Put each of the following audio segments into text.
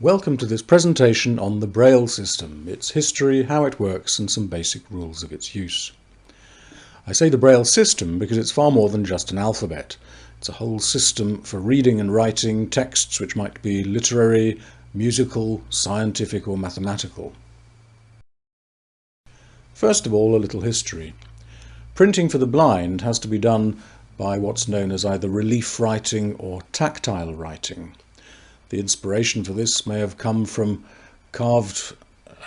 Welcome to this presentation on the Braille system, its history, how it works, and some basic rules of its use. I say the Braille system because it's far more than just an alphabet. It's a whole system for reading and writing texts which might be literary, musical, scientific, or mathematical. First of all, a little history. Printing for the blind has to be done by what's known as either relief writing or tactile writing. The inspiration for this may have come from carved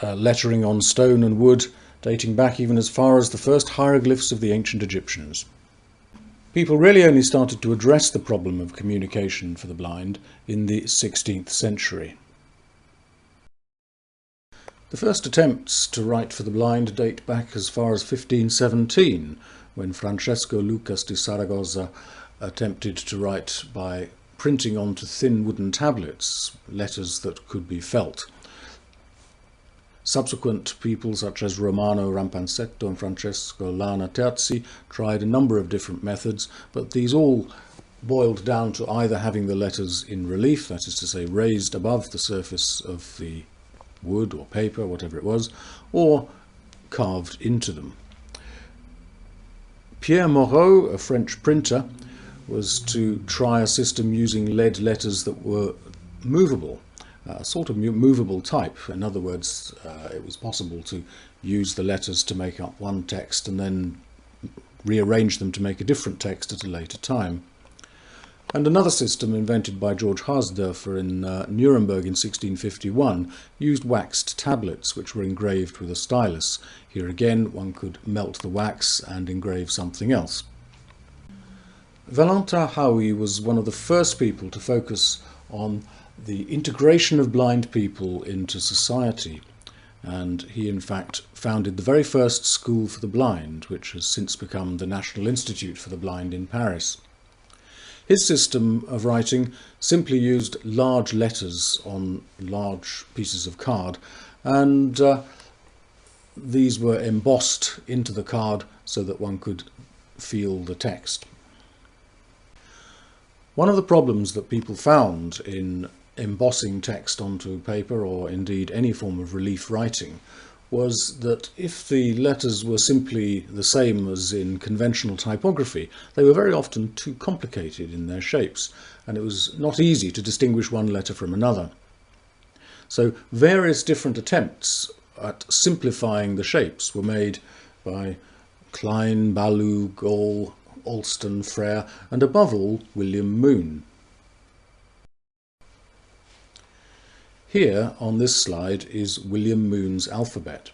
lettering on stone and wood, dating back even as far as the first hieroglyphs of the ancient Egyptians. People really only started to address the problem of communication for the blind in the 16th century. The first attempts to write for the blind date back as far as 1517, when Francesco Lucas di Saragossa attempted to write by printing onto thin wooden tablets letters that could be felt. Subsequent people such as Romano Rampansetto and Francesco Lana Terzi tried a number of different methods, but these all boiled down to either having the letters in relief, that is to say raised above the surface of the wood or paper, whatever it was, or carved into them. Pierre Moreau, a French printer, was to try a system using lead letters that were movable, a sort of movable type. In other words, it was possible to use the letters to make up one text and then rearrange them to make a different text at a later time. And another system invented by George Harsdorfer in Nuremberg in 1651 used waxed tablets which were engraved with a stylus. Here again one could melt the wax and engrave something else. Valentin Hauy was one of the first people to focus on the integration of blind people into society, and he in fact founded the very first school for the blind, which has since become the National Institute for the Blind in Paris. His system of writing simply used large letters on large pieces of card, and these were embossed into the card so that one could feel the text. One of the problems that people found in embossing text onto paper, or indeed any form of relief writing, was that if the letters were simply the same as in conventional typography, they were very often too complicated in their shapes, and it was not easy to distinguish one letter from another. So various different attempts at simplifying the shapes were made by Klein, Ballou, Gall, Alston, Frere, and above all William Moon. Here on this slide is William Moon's alphabet,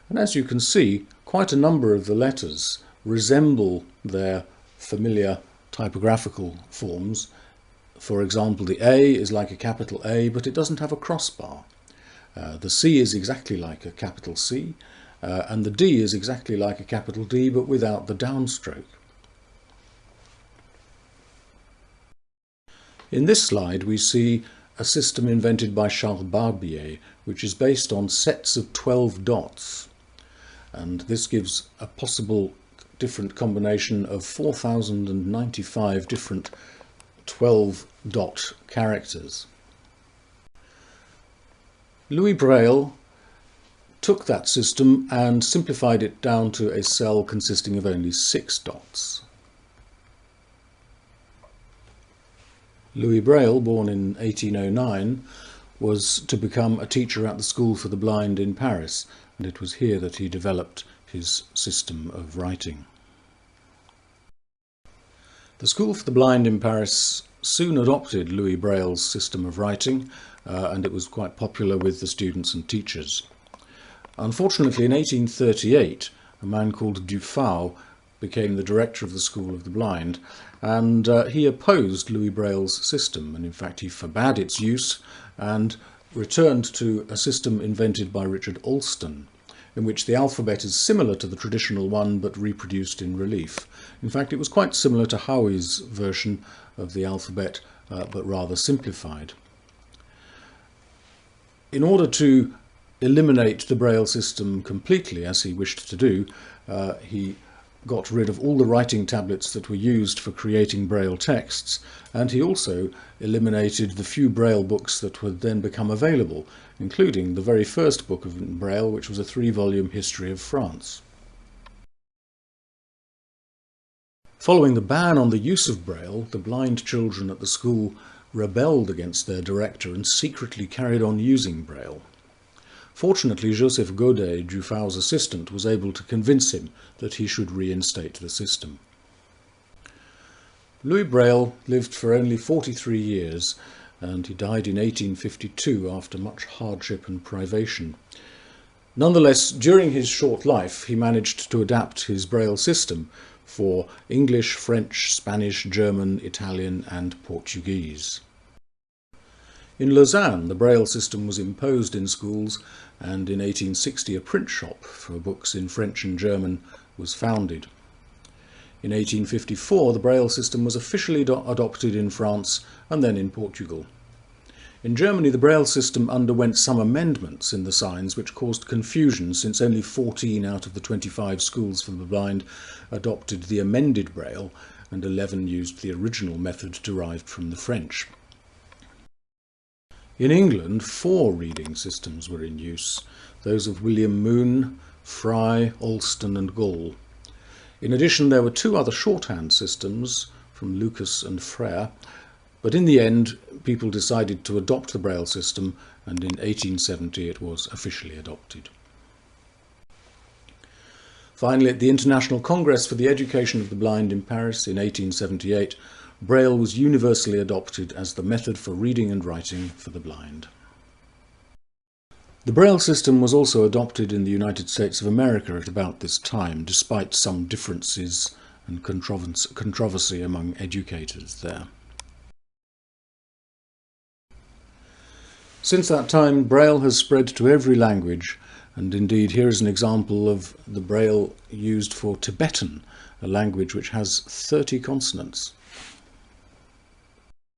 and as you can see, quite a number of the letters resemble their familiar typographical forms. For example, the A is like a capital A, but it doesn't have a crossbar. The C is exactly like a capital C, and the D is exactly like a capital D, but without the downstroke. In this slide we see a system invented by Charles Barbier, which is based on sets of 12 dots, and this gives a possible different combination of 4,095 different 12-dot characters. Luis Braille took that system and simplified it down to a cell consisting of only 6 dots. Luis Braille, born in 1809, was to become a teacher at the School for the Blind in Paris, and it was here that he developed his system of writing. The School for the Blind in Paris soon adopted Luis Braille's system of writing, and it was quite popular with the students and teachers. Unfortunately, in 1838, a man called Dufau became the director of the School of the Blind, and he opposed Luis Braille's system, and in fact he forbade its use and returned to a system invented by Richard Alston, in which the alphabet is similar to the traditional one but reproduced in relief. In fact, it was quite similar to Hauey's version of the alphabet, but rather simplified. In order to eliminate the Braille system completely, as he wished to do, he got rid of all the writing tablets that were used for creating Braille texts, and he also eliminated the few Braille books that would then become available, including the very first book of Braille, which was a 3-volume history of France. Following the ban on the use of Braille, the blind children at the school rebelled against their director and secretly carried on using Braille. Fortunately, Joseph Godet, Dufaur's assistant, was able to convince him that he should reinstate the system. Louis Braille lived for only 43 years, and he died in 1852 after much hardship and privation. Nonetheless, during his short life, he managed to adapt his Braille system for English, French, Spanish, German, Italian, and Portuguese. In Lausanne, the Braille system was imposed in schools, and in 1860 a print shop for books in French and German was founded. In 1854 the Braille system was officially adopted in France and then in Portugal. In Germany the Braille system underwent some amendments in the signs which caused confusion, since only 14 out of the 25 schools for the blind adopted the amended Braille and 11 used the original method derived from the French. In England, 4 reading systems were in use, those of William Moon, Fry, Alston and Gall. In addition, there were 2 other shorthand systems from Lucas and Frere, but in the end people decided to adopt the Braille system, and in 1870 it was officially adopted. Finally, at the International Congress for the Education of the Blind in Paris in 1878, Braille was universally adopted as the method for reading and writing for the blind. The Braille system was also adopted in the United States of America at about this time, despite some differences and controversy among educators there. Since that time, Braille has spread to every language, and indeed here is an example of the Braille used for Tibetan, a language which has 30 consonants.